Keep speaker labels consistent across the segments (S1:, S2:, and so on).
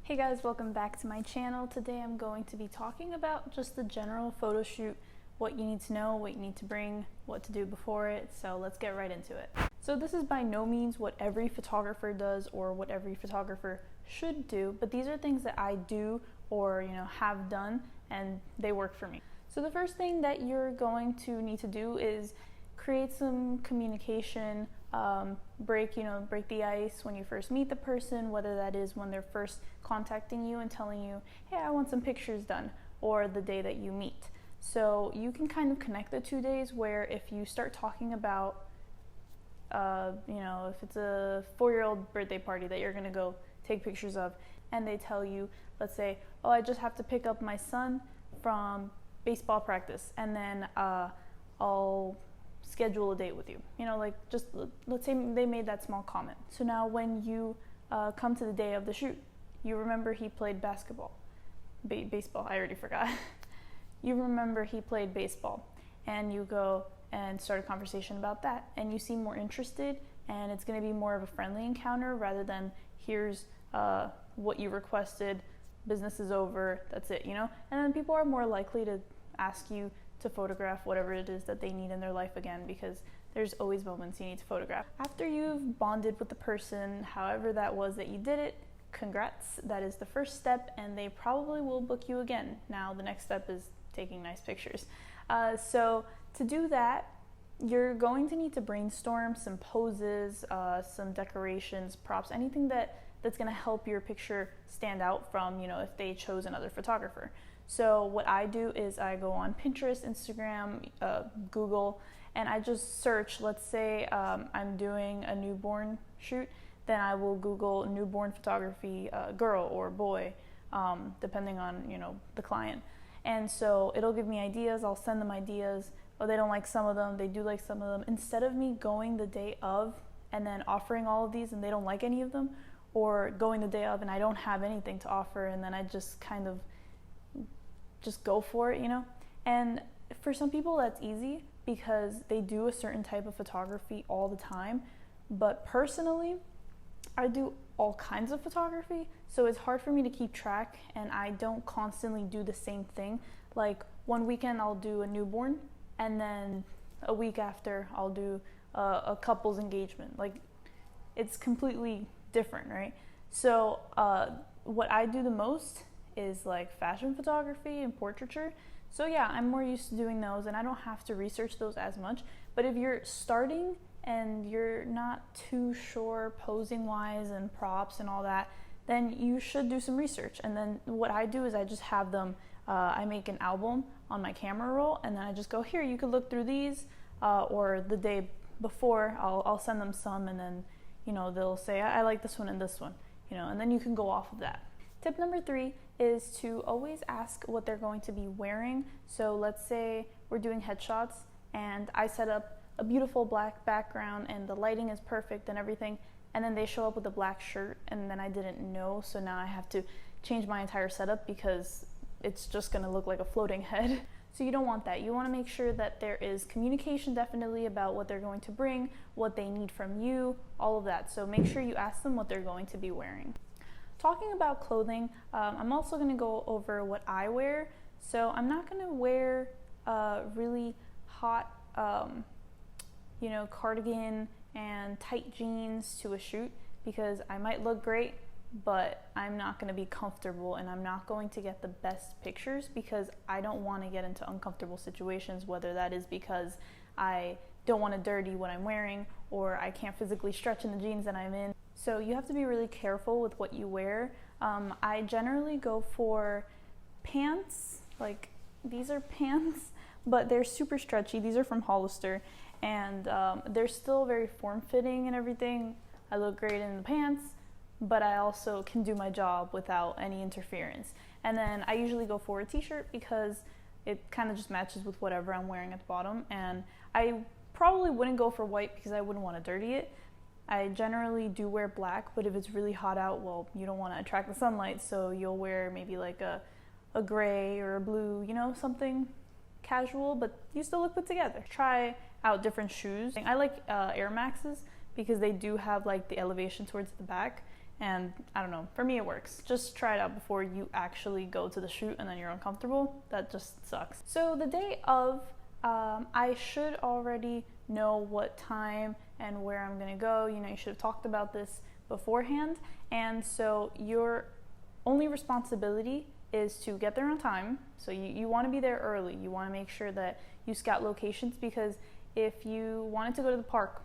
S1: Hey guys, welcome back to my channel. Today I'm going to be talking about just the general photo shoot, what you need to know, what you need to bring, what to do before it. So let's get right into it. So this is by no means what every photographer does or what every photographer should do, but these are things that I do or have done and they work for me. So the first thing that you're going to need to do is create some communication, break the ice when you first meet the person, whether that is when they're first contacting you and telling you, hey, I want some pictures done, or the day that you meet. So you can kind of connect the 2 days where if you start talking about, if it's a 4-year-old birthday party that you're gonna go take pictures of, and they tell you, let's say, oh, I just have to pick up my son from baseball practice, and then I'll schedule a date with you. Let's say they made that small comment. So now when you come to the day of the shoot, you remember he played basketball, baseball, I already forgot. You remember he played baseball, and you go and start a conversation about that, and you seem more interested, and it's going to be more of a friendly encounter rather than here's what you requested, business is over, that's it, and then people are more likely to ask you to photograph whatever it is that they need in their life again, because there's always moments you need to photograph. After you've bonded with the person, however that was that you did it, congrats, that is the first step, and they probably will book you again. Now the next step is taking nice pictures. So to do that, you're going to need to brainstorm some poses, some decorations, props, anything that's going to help your picture stand out from, if they chose another photographer. So what I do is I go on Pinterest, Instagram, Google, and I just search. Let's say I'm doing a newborn shoot, then I will Google newborn photography, girl or boy, depending on the client. And so it'll give me ideas. I'll send them ideas. Oh, they don't like some of them, they do like some of them. Instead of me going the day of and then offering all of these and they don't like any of them, or going the day of and I don't have anything to offer and then I just kind of just go for it, And for some people that's easy because they do a certain type of photography all the time. But personally, I do all kinds of photography, so it's hard for me to keep track, and I don't constantly do the same thing. Like one weekend I'll do a newborn, and then a week after I'll do a couple's engagement. Like it's completely different, right? So what I do the most is like fashion photography and portraiture. So yeah, I'm more used to doing those and I don't have to research those as much. But if you're starting and you're not too sure posing wise and props and all that, then you should do some research. And then what I do is I just have them, I make an album on my camera roll, and then I just go, here, you could look through these, or the day before I'll send them some, and then they'll say, I like this one and this one, and then you can go off of that. Tip number 3 is to always ask what they're going to be wearing. So let's say we're doing headshots and I set up a beautiful black background and the lighting is perfect and everything, and then they show up with a black shirt and then I didn't know, so now I have to change my entire setup because it's just going to look like a floating head. So you don't want that. You want to make sure that there is communication definitely about what they're going to bring, what they need from you, all of that. So make sure you ask them what they're going to be wearing. Talking about clothing, I'm also going to go over what I wear. So I'm not going to wear really hot, cardigan and tight jeans to a shoot because I might look great, but I'm not going to be comfortable and I'm not going to get the best pictures because I don't want to get into uncomfortable situations, whether that is because I don't want to dirty what I'm wearing or I can't physically stretch in the jeans that I'm in. So you have to be really careful with what you wear. I generally go for pants, like these are pants, but they're super stretchy. These are from Hollister, and they're still very form-fitting and everything. I look great in the pants, but I also can do my job without any interference. And then I usually go for a t-shirt because it kind of just matches with whatever I'm wearing at the bottom. And I probably wouldn't go for white because I wouldn't want to dirty it. I generally do wear black, but if it's really hot out, well, you don't want to attract the sunlight, so you'll wear maybe like a gray or a blue, something casual, but you still look put together. Try out different shoes. I like Air Maxes because they do have like the elevation towards the back, And I don't know, for me it works. Just try it out before you actually go to the shoot and then you're uncomfortable. That just sucks. So the day of, I should already know what time and where I'm gonna go. You know, you should have talked about this beforehand. And so your only responsibility is to get there on time. So you wanna be there early. You wanna make sure that you scout locations, because if you wanted to go to the park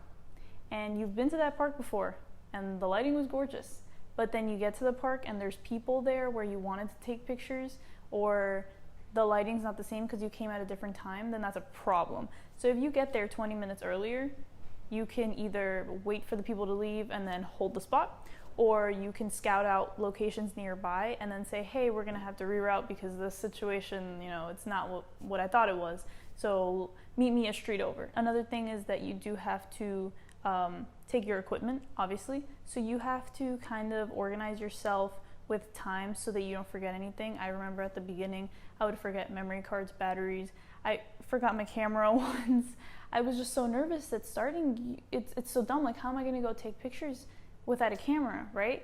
S1: and you've been to that park before and the lighting was gorgeous, but then you get to the park and there's people there where you wanted to take pictures, or the lighting's not the same because you came at a different time, then that's a problem. So if you get there 20 minutes earlier, you can either wait for the people to leave and then hold the spot, or you can scout out locations nearby and then say, hey, we're gonna have to reroute because this situation, you know, it's not what I thought it was. So meet me a street over. Another thing is that you do have to take your equipment, obviously. So you have to kind of organize yourself with time so that you don't forget anything. I remember at the beginning, I would forget memory cards, batteries. I forgot my camera once. I was just so nervous that starting, it's so dumb. Like, how am I gonna go take pictures without a camera, right?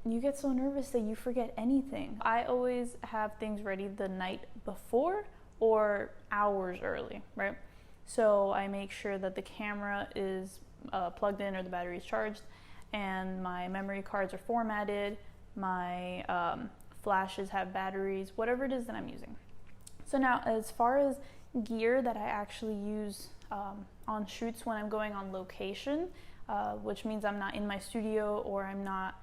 S1: You get so nervous that you forget anything. I always have things ready the night before or hours early, right? So I make sure that the camera is plugged in or the battery is charged, and my memory cards are formatted, my flashes have batteries, whatever it is that I'm using. So now, as far as gear that I actually use on shoots when I'm going on location, which means I'm not in my studio or I'm not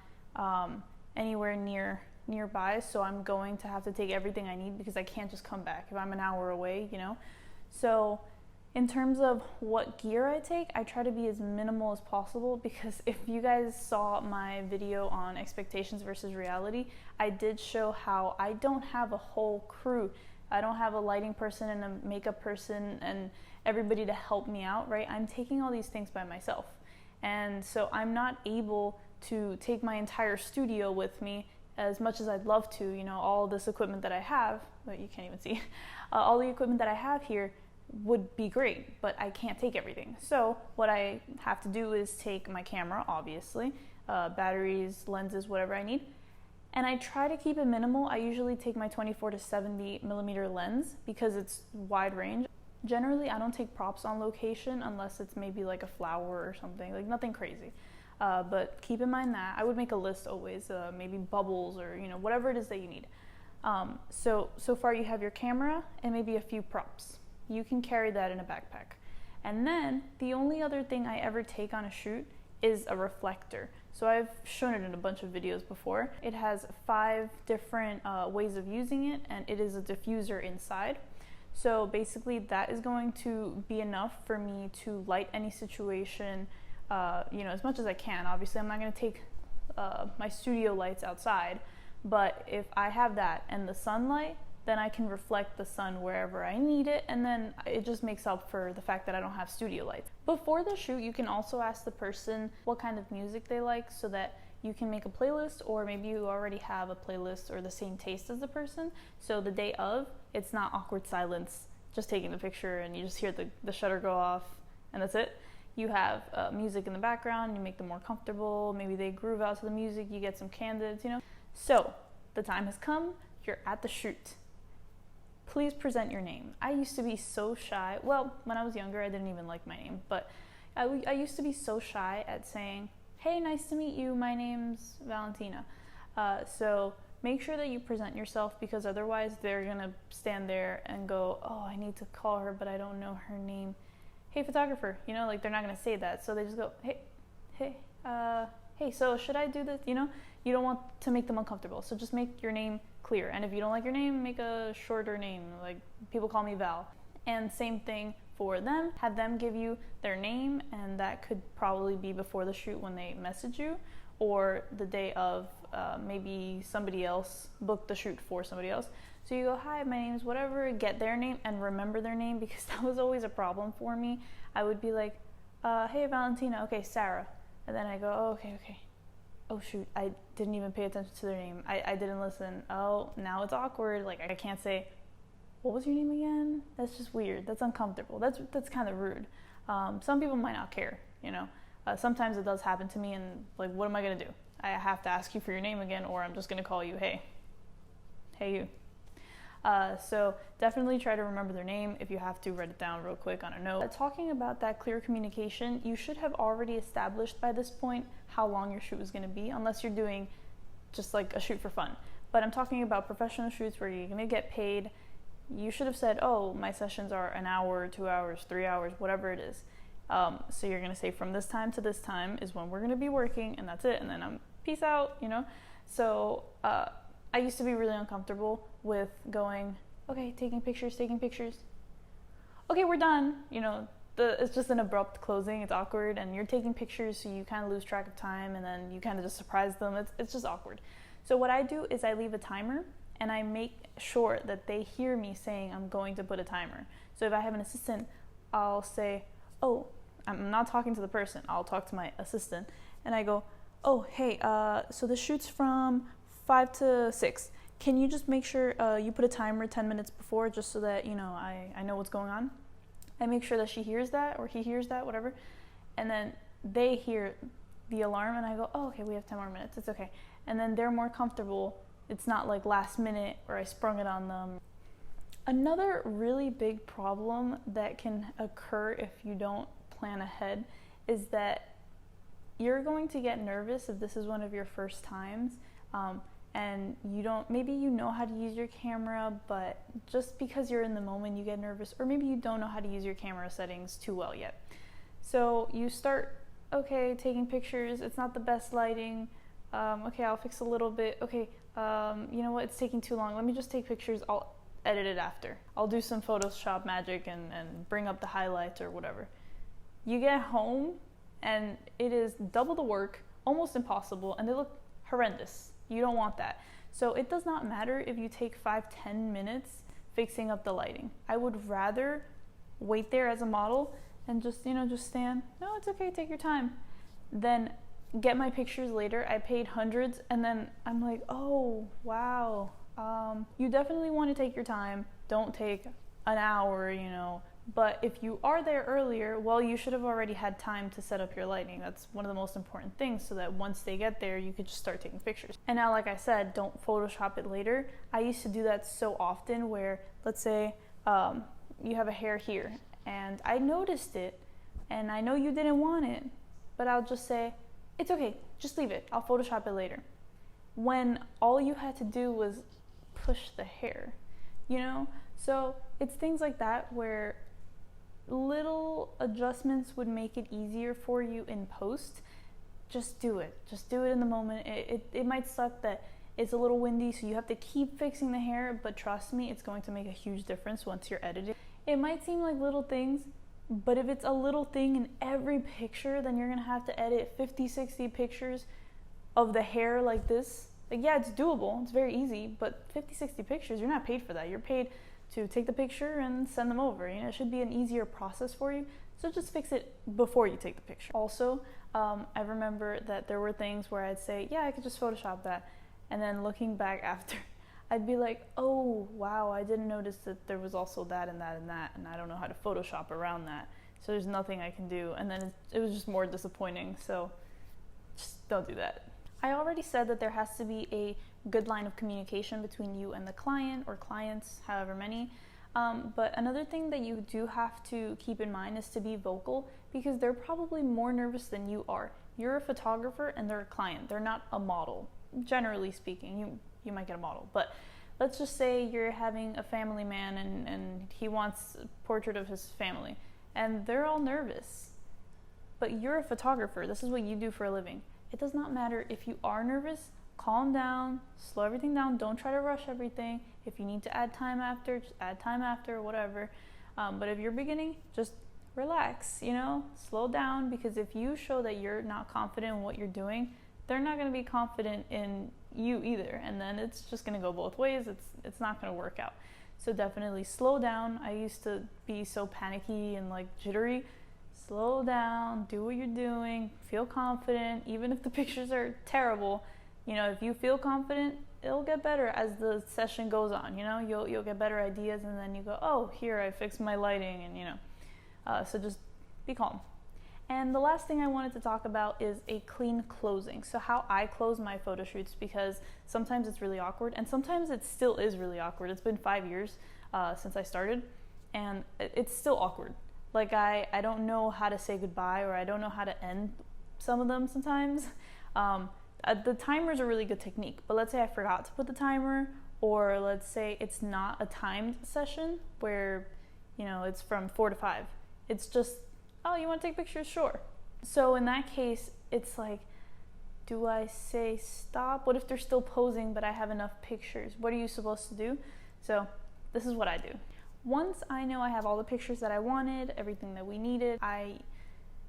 S1: anywhere nearby, so I'm going to have to take everything I need because I can't just come back if I'm an hour away, you know? So in terms of what gear I take, I try to be as minimal as possible, because if you guys saw my video on expectations versus reality, I did show how I don't have a whole crew. I don't have a lighting person and a makeup person and everybody to help me out, right? I'm taking all these things by myself. And so I'm not able to take my entire studio with me as much as I'd love to. You know, all this equipment that I have, that you can't even see, all the equipment that I have here would be great, but I can't take everything. So what I have to do is take my camera, obviously, batteries, lenses, whatever I need, and I try to keep it minimal. I usually take my 24 to 70 millimeter lens because it's wide range. Generally, I don't take props on location unless it's maybe like a flower or something, like nothing crazy. But keep in mind that I would make a list always, maybe bubbles or, you know, whatever it is that you need. So far you have your camera and maybe a few props. You can carry that in a backpack. And then the only other thing I ever take on a shoot is a reflector. So I've shown it in a bunch of videos before. It has 5 different ways of using it, and it is a diffuser inside. So basically that is going to be enough for me to light any situation, you know, as much as I can. Obviously I'm not gonna take my studio lights outside, but if I have that and the sunlight, then I can reflect the sun wherever I need it, and then it just makes up for the fact that I don't have studio lights. Before the shoot, you can also ask the person what kind of music they like so that you can make a playlist, or maybe you already have a playlist or the same taste as the person. So the day of, it's not awkward silence, just taking the picture and you just hear the shutter go off and that's it. You have music in the background, you make them more comfortable, maybe they groove out to the music, you get some candids, you know. So the time has come, you're at the shoot. Please present your name. I used to be so shy. Well, when I was younger, I didn't even like my name, but I used to be so shy at saying, hey, nice to meet you, my name's Valentina. So make sure that you present yourself, because otherwise they're gonna stand there and go, oh, I need to call her, but I don't know her name. Hey, photographer, you know, like they're not gonna say that. So they just go, hey, so should I do this? You know, you don't want to make them uncomfortable. So just make your name clear. And if you don't like your name, make a shorter name. Like people call me Val. And same thing for them. Have them give you their name, and that could probably be before the shoot when they message you, or the day of, maybe somebody else booked the shoot for somebody else. So you go, hi, my name's whatever, get their name and remember their name, because that was always a problem for me. I would be like, hey, Valentina, okay, Sarah. And then I go, oh, okay. Oh shoot, I didn't even pay attention to their name. I didn't listen. Oh, now it's awkward. Like I can't say, what was your name again? That's just weird. That's uncomfortable. That's kind of rude. Some people might not care, you know. Sometimes it does happen to me, and like, what am I gonna do? I have to ask you for your name again, or I'm just gonna call you, hey you. So definitely try to remember their name. If you have to, write it down real quick on a note. Talking about that clear communication, you should have already established by this point how long your shoot is going to be, unless you're doing just like a shoot for fun. But I'm talking about professional shoots where you're going to get paid. You should have said, oh, my sessions are an hour, 2 hours, 3 hours, whatever it is. So you're going to say from this time to this time is when we're going to be working, and that's it. And then peace out, you know? So I used to be really uncomfortable with going, okay, taking pictures. Okay, we're done. You know, it's just an abrupt closing. It's awkward, and you're taking pictures, so you kind of lose track of time, and then you kind of just surprise them. It's just awkward. So what I do is I leave a timer, and I make sure that they hear me saying I'm going to put a timer. So if I have an assistant, I'll say, oh, I'm not talking to the person. I'll talk to my assistant, and I go, oh, hey, so the shoot's from 5 to 6. Can you just make sure you put a timer 10 minutes before, just so that, you know, I know what's going on? I make sure that she hears that, or he hears that, whatever. And then they hear the alarm, and I go, oh, okay, we have 10 more minutes. It's okay. And then they're more comfortable. It's not like last minute or I sprung it on them. Another really big problem that can occur if you don't plan ahead is that you're going to get nervous if this is one of your first times. And maybe you know how to use your camera, but just because you're in the moment, you get nervous, or maybe you don't know how to use your camera settings too well yet. So you start, okay, taking pictures, it's not the best lighting, okay, I'll fix a little bit, okay, you know what, it's taking too long, let me just take pictures, I'll edit it after. I'll do some Photoshop magic and bring up the highlights or whatever. You get home, and it is double the work, almost impossible, and they look horrendous. You don't want that. So it does not matter if you take 5-10 minutes fixing up the lighting. I would rather wait there as a model and just stand. No, it's okay, take your time. Then get my pictures later. I paid hundreds, and then I'm like, oh, wow. You definitely want to take your time. Don't take an hour, you know. But if you are there earlier, well, you should have already had time to set up your lighting. That's one of the most important things, so that once they get there, you could just start taking pictures. And now, like I said, don't Photoshop it later. I used to do that so often where, let's say, you have a hair here, and I noticed it, and I know you didn't want it, but I'll just say, it's okay, just leave it. I'll Photoshop it later. When all you had to do was push the hair, you know? So it's things like that where little adjustments would make it easier for you in post. Just do it in the moment. It might suck that it's a little windy, so you have to keep fixing the hair, but trust me, it's going to make a huge difference once you're editing. It might seem like little things, but if it's a little thing in every picture, then you're gonna have to edit 50-60 pictures of the hair like this. Like, yeah, it's doable, it's very easy, but 50-60 pictures, you're not paid for that. You're paid to take the picture and send them over. You know, it should be an easier process for you. So just fix it before you take the picture. Also, I remember that there were things where I'd say, yeah, I could just Photoshop that. And then looking back after, I'd be like, oh, wow, I didn't notice that there was also that and that and that, and I don't know how to Photoshop around that. So there's nothing I can do. And then it was just more disappointing. So just don't do that. I already said that there has to be a good line of communication between you and the client, or clients, however many. But another thing that you do have to keep in mind is to be vocal, because they're probably more nervous than you are. You're a photographer and they're a client. They're not a model. Generally speaking, you might get a model. But let's just say you're having a family man and he wants a portrait of his family, and they're all nervous. But you're a photographer. This is what you do for a living. It does not matter if you are nervous. Calm down, slow everything down, don't try to rush everything. If you need to add time after, just add time after, whatever. But if you're beginning, just relax, you know, slow down, because if you show that you're not confident in what you're doing, they're not going to be confident in you either, and then it's just going to go both ways. It's not going to work out. So definitely slow down. I used to be so panicky and like jittery. Slow down, do what you're doing, feel confident, even if the pictures are terrible. You know, if you feel confident, it'll get better as the session goes on. You know, you'll get better ideas, and then you go, oh, here I fixed my lighting, and you know. So just be calm. And the last thing I wanted to talk about is a clean closing. So how I close my photo shoots, because sometimes it's really awkward and sometimes it still is really awkward. It's been 5 years since I started and it's still awkward. Like I don't know how to say goodbye, or I don't know how to end some of them sometimes. The timer is a really good technique, but let's say I forgot to put the timer, or let's say it's not a timed session where, you know, it's from 4 to 5. It's just, oh, you want to take pictures? Sure. So in that case, it's like, do I say stop? What if they're still posing, but I have enough pictures? What are you supposed to do? So this is what I do. Once I know I have all the pictures that I wanted, everything that we needed, I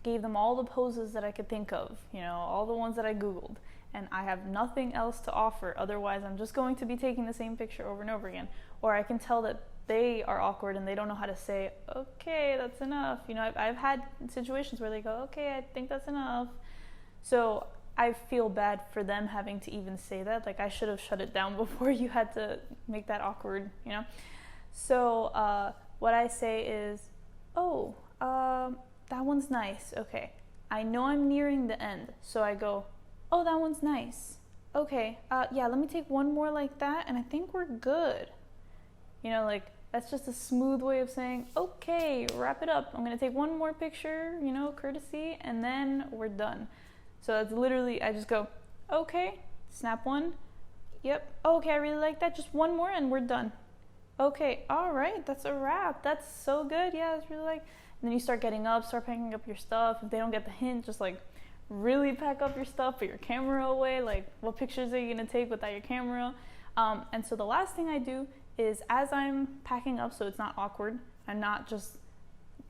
S1: gave them all the poses that I could think of, you know, all the ones that I Googled, and I have nothing else to offer. Otherwise, I'm just going to be taking the same picture over and over again. Or I can tell that they are awkward and they don't know how to say, okay, that's enough. You know, I've had situations where they go, okay, I think that's enough. So I feel bad for them having to even say that. Like, I should have shut it down before you had to make that awkward, you know? So what I say is, oh, that one's nice. Okay, I know I'm nearing the end. So I go, oh, that one's nice. Okay, yeah, let me take one more like that and I think we're good. You know, like, that's just a smooth way of saying, okay, wrap it up. I'm gonna take one more picture, you know, courtesy, and then we're done. So that's literally, I just go, okay, snap one. Yep, okay, I really like that. Just one more and we're done. Okay, all right, that's a wrap. That's so good. Yeah, it's really like, and then you start getting up, start packing up your stuff. If they don't get the hint, just like really pack up your stuff, put your camera away. Like, what pictures are you gonna take without your camera? And so the last thing I do is, as I'm packing up, so it's not awkward, I'm not just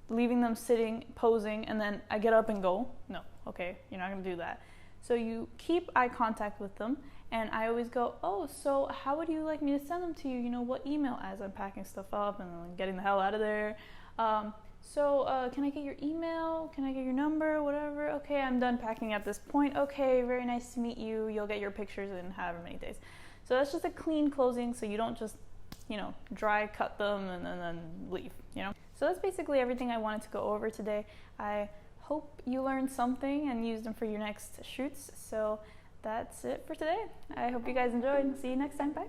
S1: leaving them sitting, posing, and then I get up and go. No, okay, you're not gonna do that. So you keep eye contact with them, and I always go, oh, so how would you like me to send them to you? You know, what email, as I'm packing stuff up and then getting the hell out of there. Can I get your email? Can I get your number? Whatever. Okay, I'm done packing at this point. Okay, very nice to meet you. You'll get your pictures in however many days. So that's just a clean closing, so you don't just, you know, dry cut them and then leave, you know? So that's basically everything I wanted to go over today. I hope you learned something and used them for your next shoots. So that's it for today. I hope you guys enjoyed. See you next time. Bye.